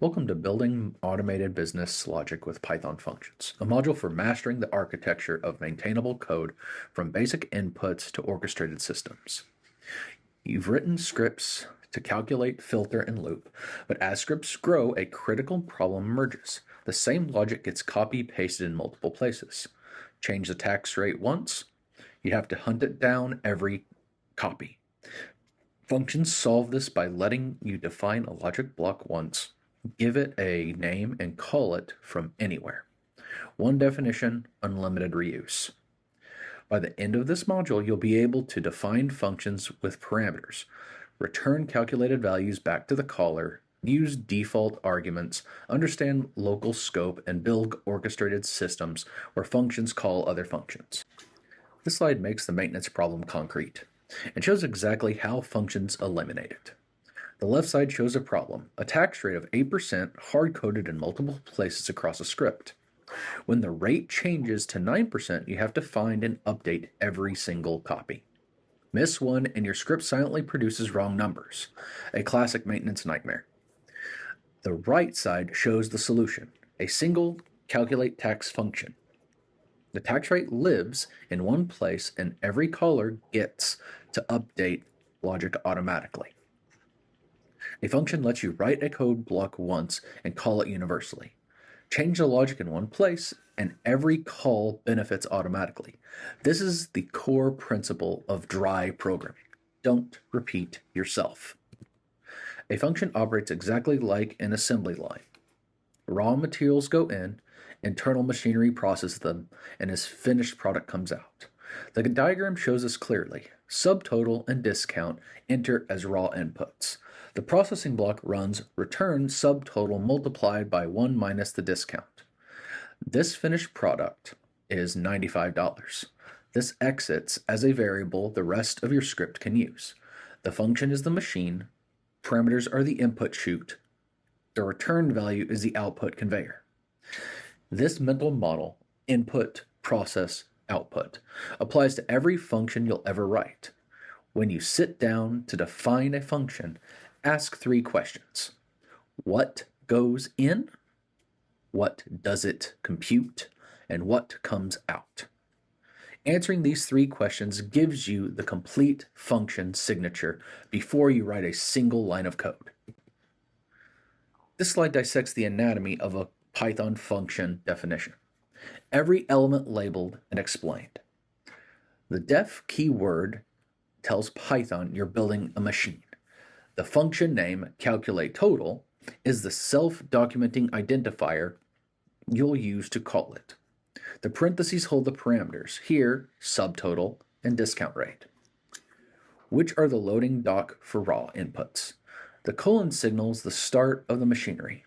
Welcome to Building Automated Business Logic with Python Functions, a module for mastering the architecture of maintainable code from basic inputs to orchestrated systems. You've written scripts to calculate, filter, and loop, but as scripts grow, a critical problem emerges. The same logic gets copy-pasted in multiple places. Change the tax rate once, you have to hunt it down every copy. Functions solve this by letting you define a logic block once, give it a name, and call it from anywhere. One definition, unlimited reuse. By the end of this module, you'll be able to define functions with parameters, return calculated values back to the caller, use default arguments, understand local scope, and build orchestrated systems where functions call other functions. This slide makes the maintenance problem concrete and shows exactly how functions eliminate it. The left side shows a problem, a tax rate of 8% hard-coded in multiple places across a script. When the rate changes to 9%, you have to find and update every single copy. Miss one and your script silently produces wrong numbers, a classic maintenance nightmare. The right side shows the solution, a single calculate tax function. The tax rate lives in one place and every caller gets to update logic automatically. A function lets you write a code block once and call it universally. Change the logic in one place and every call benefits automatically. This is the core principle of dry programming. Don't repeat yourself. A function operates exactly like an assembly line. Raw materials go in, internal machinery processes them, and its finished product comes out. The diagram shows this clearly. Subtotal and discount enter as raw inputs. The processing block runs return subtotal multiplied by 1 minus the discount. This finished product is $95. This exits as a variable the rest of your script can use. The function is the machine, parameters are the input chute, the return value is the output conveyor. This mental model, input, process, output, applies to every function you'll ever write. When you sit down to define a function, ask 3 questions. What goes in? What does it compute? And what comes out? Answering these 3 questions gives you the complete function signature before you write a single line of code. This slide dissects the anatomy of a Python function definition. Every element labeled and explained. The def keyword tells Python you're building a machine. The function name, calculateTotal, is the self-documenting identifier you'll use to call it. The parentheses hold the parameters, here subtotal and discount rate, which are the loading dock for raw inputs. The colon signals the start of the machinery,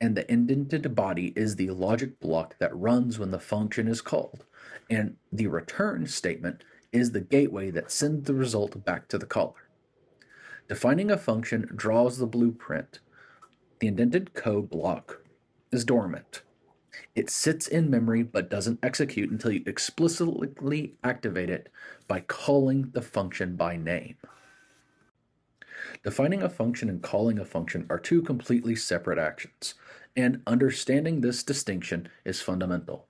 and the indented body is the logic block that runs when the function is called, and the return statement is the gateway that sends the result back to the caller. Defining a function draws the blueprint. The indented code block is dormant. It sits in memory but doesn't execute until you explicitly activate it by calling the function by name. Defining a function and calling a function are 2 completely separate actions, and understanding this distinction is fundamental.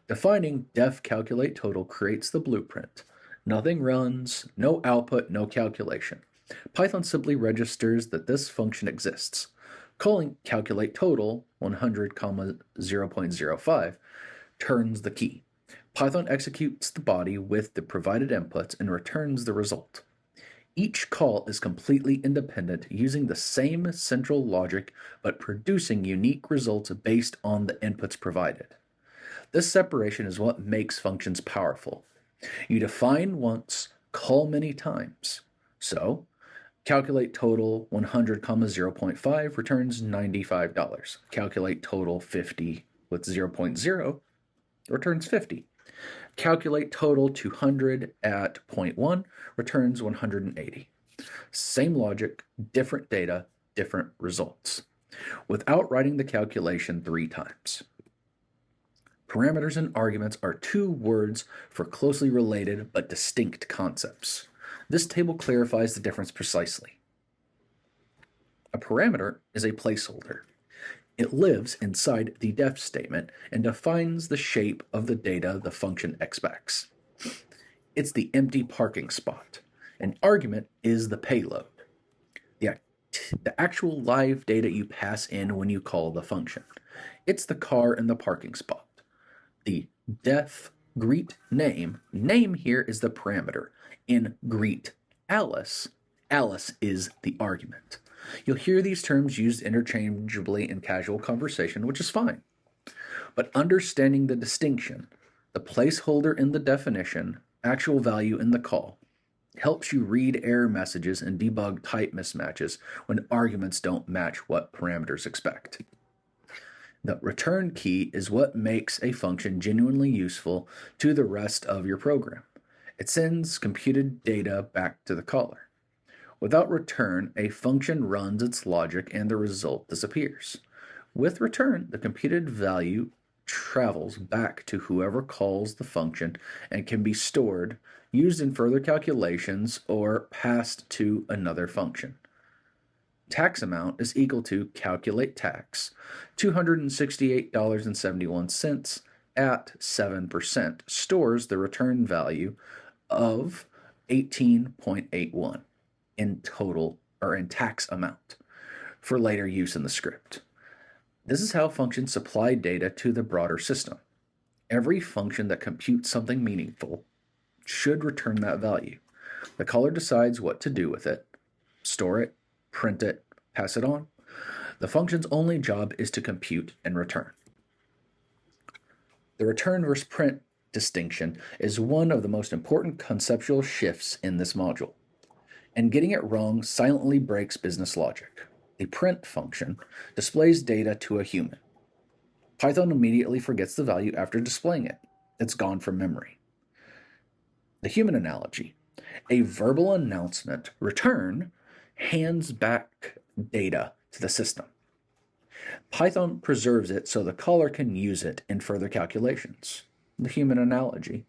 Defining def calculateTotal creates the blueprint. Nothing runs, no output, no calculation. Python simply registers that this function exists. Calling calculateTotal 100, 0.05 turns the key. Python executes the body with the provided inputs and returns the result. Each call is completely independent, using the same central logic but producing unique results based on the inputs provided. This separation is what makes functions powerful. You define once, call many times. So, calculateTotal 100, 0.5 returns $95. CalculateTotal 50 with 0.0 returns 50. calculateTotal 200 at 0.1 returns 180. Same logic, different data, different results, without writing the calculation 3 times. Parameters and arguments are 2 words for closely related but distinct concepts. This table clarifies the difference precisely. A parameter is a placeholder. It lives inside the def statement and defines the shape of the data the function expects. It's the empty parking spot. An argument is the payload, the actual live data you pass in when you call the function. It's the car in the parking spot. The def greet name here is the parameter. In greet Alice is the argument. You'll hear these terms used interchangeably in casual conversation, which is fine. But understanding the distinction, the placeholder in the definition, actual value in the call, helps you read error messages and debug type mismatches when arguments don't match what parameters expect. The return key is what makes a function genuinely useful to the rest of your program. It sends computed data back to the caller. Without return, a function runs its logic and the result disappears. With return, the computed value travels back to whoever calls the function and can be stored, used in further calculations, or passed to another function. Tax amount is equal to calculate tax, $268.71 at 7%, stores the return value of 18.81 in total or in tax amount for later use in the script. This is how functions supply data to the broader system. Every function that computes something meaningful should return that value. The caller decides what to do with it, store it, print it, pass it on. The function's only job is to compute and return. The return versus print distinction is one of the most important conceptual shifts in this module, and getting it wrong silently breaks business logic. The print function displays data to a human. Python immediately forgets the value after displaying it. It's gone from memory. The human analogy. A verbal announcement, return, hands back data to the system. Python preserves it so the caller can use it in further calculations. The human analogy.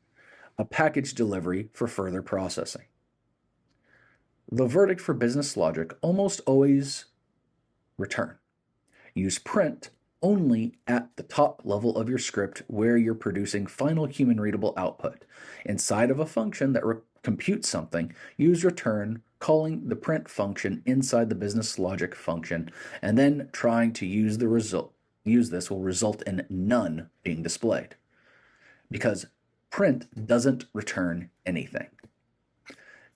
A package delivery for further processing. The verdict for business logic almost always return. Use print only at the top level of your script where you're producing final human readable output. Inside of a function that computes something, use return, calling the print function inside the business logic function, and then trying to use this will result in none being displayed, because print doesn't return anything.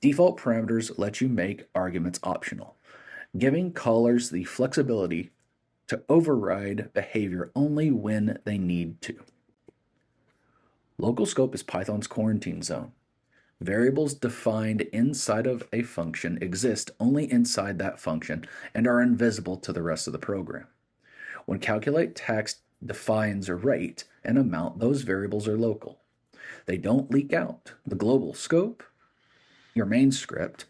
Default parameters let you make arguments optional, giving callers the flexibility to override behavior only when they need to. Local scope is Python's quarantine zone. Variables defined inside of a function exist only inside that function and are invisible to the rest of the program. When calculate tax defines a rate and amount, those variables are local. They don't leak out. The global scope, your main script,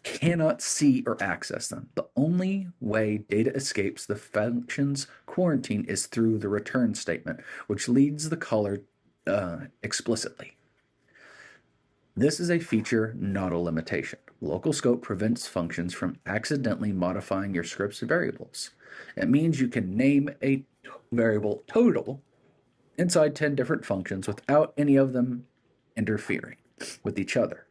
cannot see or access them. The only way data escapes the function's quarantine is through the return statement, which leads the caller explicitly. This is a feature, not a limitation. Local scope prevents functions from accidentally modifying your script's variables. It means you can name a variable total inside 10 different functions without any of them interfering with each other.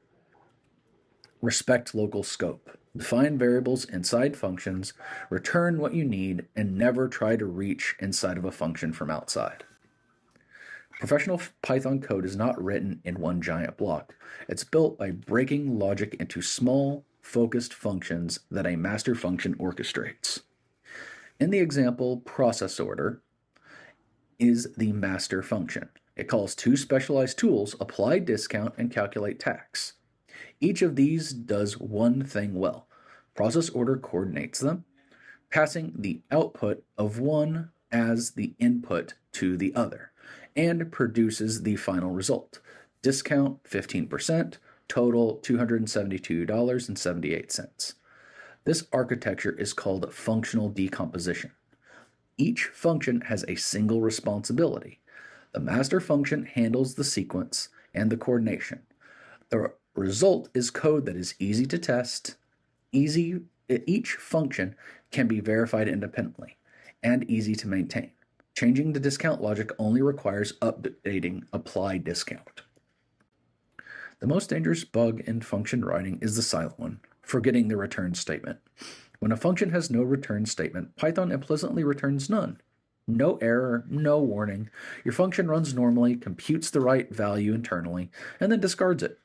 Respect local scope. Define variables inside functions, return what you need, and never try to reach inside of a function from outside. Professional Python code is not written in one giant block. It's built by breaking logic into small, focused functions that a master function orchestrates. In the example, process order is the master function. It calls two specialized tools, apply discount and calculate tax. Each of these does one thing well. Process order coordinates them, passing the output of one as the input to the other, and produces the final result. Discount 15%, total $272.78. This architecture is called functional decomposition. Each function has a single responsibility. The master function handles the sequence and the coordination. The result is code that is easy to test. Each function can be verified independently, and easy to maintain. Changing the discount logic only requires updating apply discount. The most dangerous bug in function writing is the silent one, forgetting the return statement. When a function has no return statement, Python implicitly returns none. No error, no warning. Your function runs normally, computes the right value internally, and then discards it.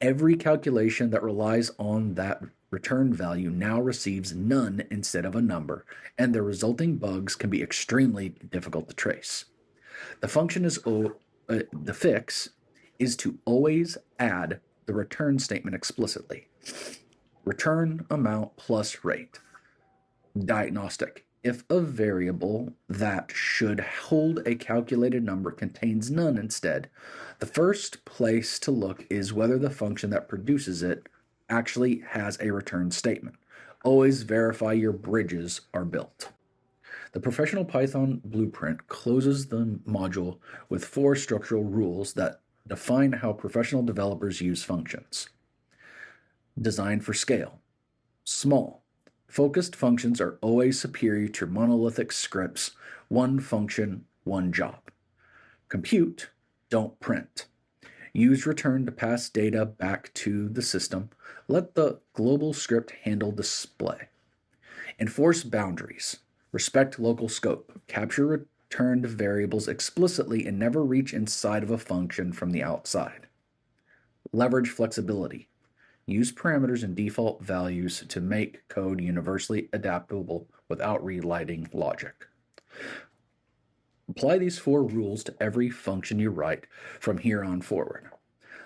Every calculation that relies on that return value now receives none instead of a number, and the resulting bugs can be extremely difficult to trace. The fix is to always add the return statement explicitly. Return amount plus rate. Diagnostic. If a variable that should hold a calculated number contains none instead, the first place to look is whether the function that produces it actually has a return statement. Always verify your bridges are built. The Professional Python Blueprint closes the module with 4 structural rules that define how professional developers use functions. Designed for scale. Small. Focused functions are always superior to monolithic scripts, one function, one job. Compute, don't print. Use return to pass data back to the system. Let the global script handle display. Enforce boundaries. Respect local scope. Capture returned variables explicitly and never reach inside of a function from the outside. Leverage flexibility. Use parameters and default values to make code universally adaptable without rewriting logic. Apply these 4 rules to every function you write from here on forward.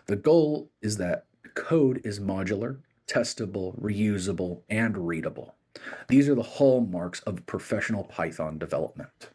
The goal is that code is modular, testable, reusable, and readable. These are the hallmarks of professional Python development.